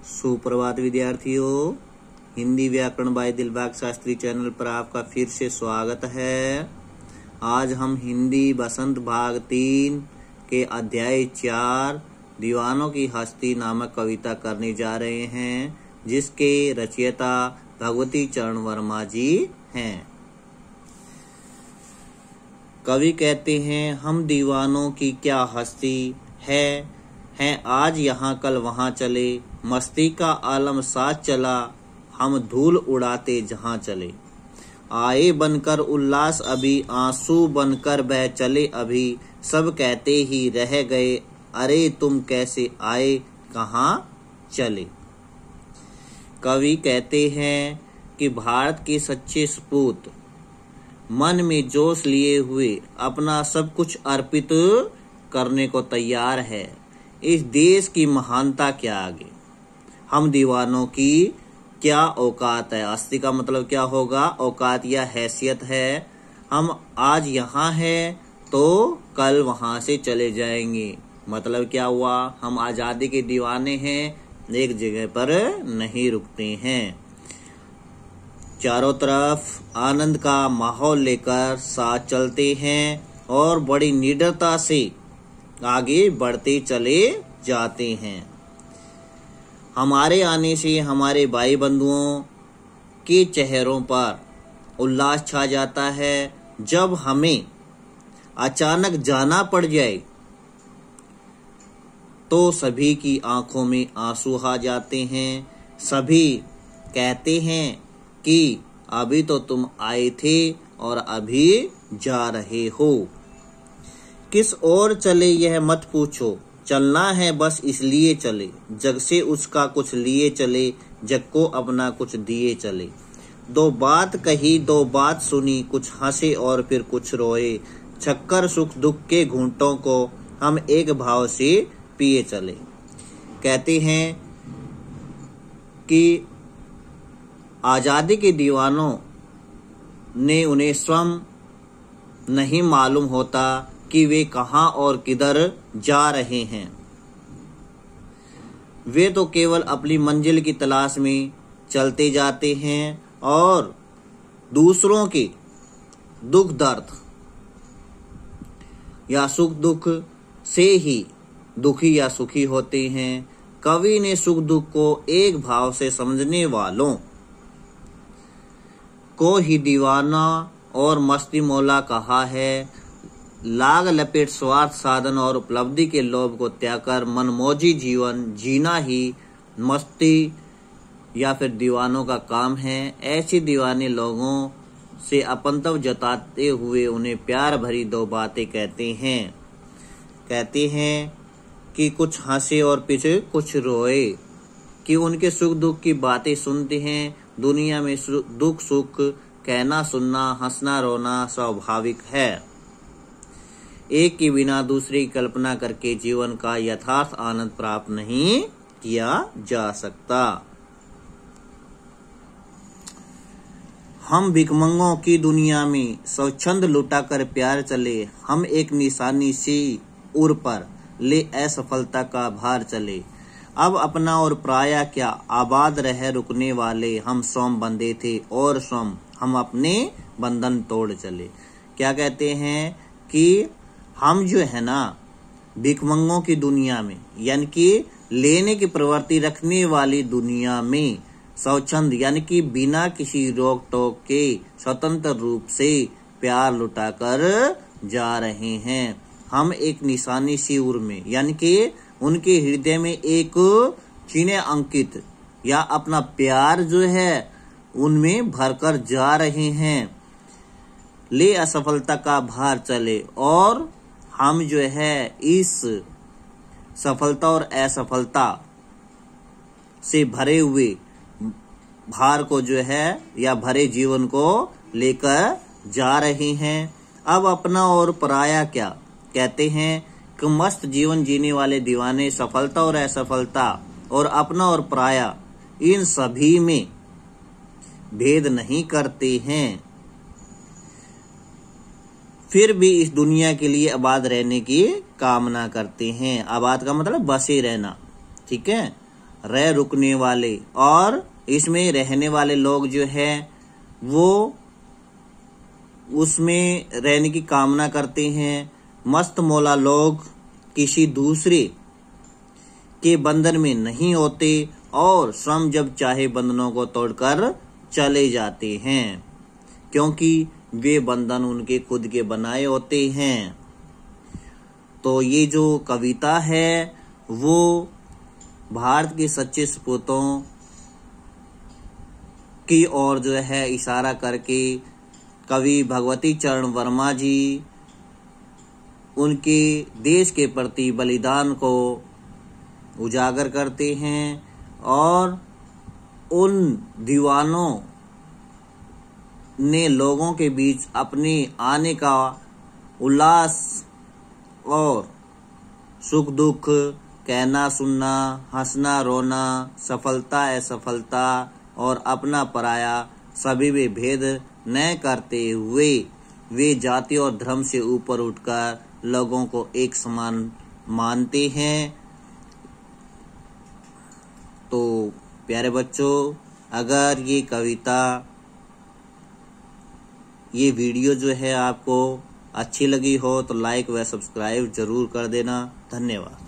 सुप्रभात विद्यार्थियों, हिंदी व्याकरण बाय दिलबाग शास्त्री चैनल पर आपका फिर से स्वागत है। आज हम हिंदी बसंत भाग 3 के अध्याय 4 दीवानों की हस्ती नामक कविता करने जा रहे हैं, जिसके रचयिता भगवती चरण वर्मा जी हैं। कवि कहते हैं, हम दीवानों की क्या हस्ती है आज यहाँ कल वहाँ चले, मस्ती का आलम साथ चला, हम धूल उड़ाते जहाँ चले। आए बनकर उल्लास अभी, आंसू बनकर बह चले अभी, सब कहते ही रह गए, अरे तुम कैसे आए कहाँ चले। कवि कहते हैं कि भारत के सच्चे सपूत मन में जोश लिए हुए अपना सब कुछ अर्पित करने को तैयार है। इस देश की महानता क्या आगे, हम दीवानों की क्या औकात है। हस्ती का मतलब क्या होगा, औकात या हैसियत है। हम आज यहाँ हैं तो कल वहाँ से चले जाएंगे। मतलब क्या हुआ, हम आजादी के दीवाने हैं, एक जगह पर नहीं रुकते हैं। चारों तरफ आनंद का माहौल लेकर साथ चलते हैं और बड़ी निडरता से आगे बढ़ते चले जाते हैं। हमारे आने से हमारे भाई बंधुओं के चेहरों पर उल्लास छा जाता है। जब हमें अचानक जाना पड़ जाए तो सभी की आंखों में आंसू आ जाते हैं। सभी कहते हैं कि अभी तो तुम आए थे और अभी जा रहे हो। किस ओर चले यह मत पूछो, चलना है बस इसलिए चले, जग से उसका कुछ लिए चले, जग को अपना कुछ दिए चले। दो बात कही दो बात सुनी, कुछ हंसे और फिर कुछ रोए, छक्कर सुख दुख के घूंटों को हम एक भाव से पिए चले। कहते हैं कि आजादी के दीवानों ने उन्हें स्वयं नहीं मालूम होता कि वे कहां और किधर जा रहे हैं। वे तो केवल अपनी मंजिल की तलाश में चलते जाते हैं और दूसरों के दुख दर्द या सुख दुख से ही दुखी या सुखी होते हैं। कवि ने सुख दुख को एक भाव से समझने वालों को ही दीवाना और मस्ती मौला कहा है। लाग लपेट स्वार्थ साधन और उपलब्धि के लोभ को त्याग कर मनमौजी जीवन जीना ही मस्ती या फिर दीवानों का काम है। ऐसे दीवाने लोगों से अपनत्व जताते हुए उन्हें प्यार भरी दो बातें कहते हैं कि कुछ हंसे और पीछे कुछ रोए, कि उनके सुख दुख की बातें सुनते हैं। दुनिया में दुख सुख कहना सुनना हंसना रोना स्वाभाविक है। एक के बिना दूसरे की कल्पना करके जीवन का यथार्थ आनंद प्राप्त नहीं किया जा सकता। हम भिखमंगों की दुनिया में स्वच्छंद लुटा कर प्यार चले, हम एक निशानी सी उर पर ले असफलता का भार चले। अब अपना और पराया क्या आबाद रह रुकने वाले, हम स्वयं बंधे थे और स्वयं हम अपने बंधन तोड़ चले। क्या कहते हैं कि हम जो है ना भिखमंगों की दुनिया में, यानी कि लेने की प्रवृत्ति रखने वाली दुनिया में स्वच्छंद यानी कि बिना किसी रोक टोक के स्वतंत्र रूप से प्यार लुटाकर जा रहे हैं। हम एक निशानी सी उर में, यानी कि उनके हृदय में एक चिन्ह अंकित या अपना प्यार जो है उनमें भरकर जा रहे हैं। ले असफलता का भार चले, और हम जो है इस सफलता और असफलता से भरे हुए भार को जो है या भरे जीवन को लेकर जा रहे हैं। अब अपना और पराया क्या, कहते हैं कि मस्त जीवन जीने वाले दीवाने सफलता और असफलता और अपना और पराया इन सभी में भेद नहीं करते हैं, फिर भी इस दुनिया के लिए आबाद रहने की कामना करते हैं। आबाद का मतलब बसे रहना, ठीक है। रह रुकने वाले और इसमें रहने वाले लोग जो है वो उसमें रहने की कामना करते हैं। मस्त मौला लोग किसी दूसरे के बंधन में नहीं होते और स्वयं जब चाहे बंधनों को तोड़कर चले जाते हैं, क्योंकि वे बंधन उनके खुद के बनाए होते हैं। तो ये जो कविता है वो भारत के सच्चे सपूतों की ओर जो है इशारा करके कवि भगवती चरण वर्मा जी उनके देश के प्रति बलिदान को उजागर करते हैं और उन दीवानों ने लोगों के बीच अपने आने का उल्लास और सुख दुख, कहना सुनना, हंसना रोना, सफलता असफलता और अपना पराया सभी में भेद न करते हुए वे जाति और धर्म से ऊपर उठकर लोगों को एक समान मानते हैं। तो प्यारे बच्चों, अगर ये कविता, ये वीडियो जो है आपको अच्छी लगी हो तो लाइक व सब्सक्राइब जरूर कर देना। धन्यवाद।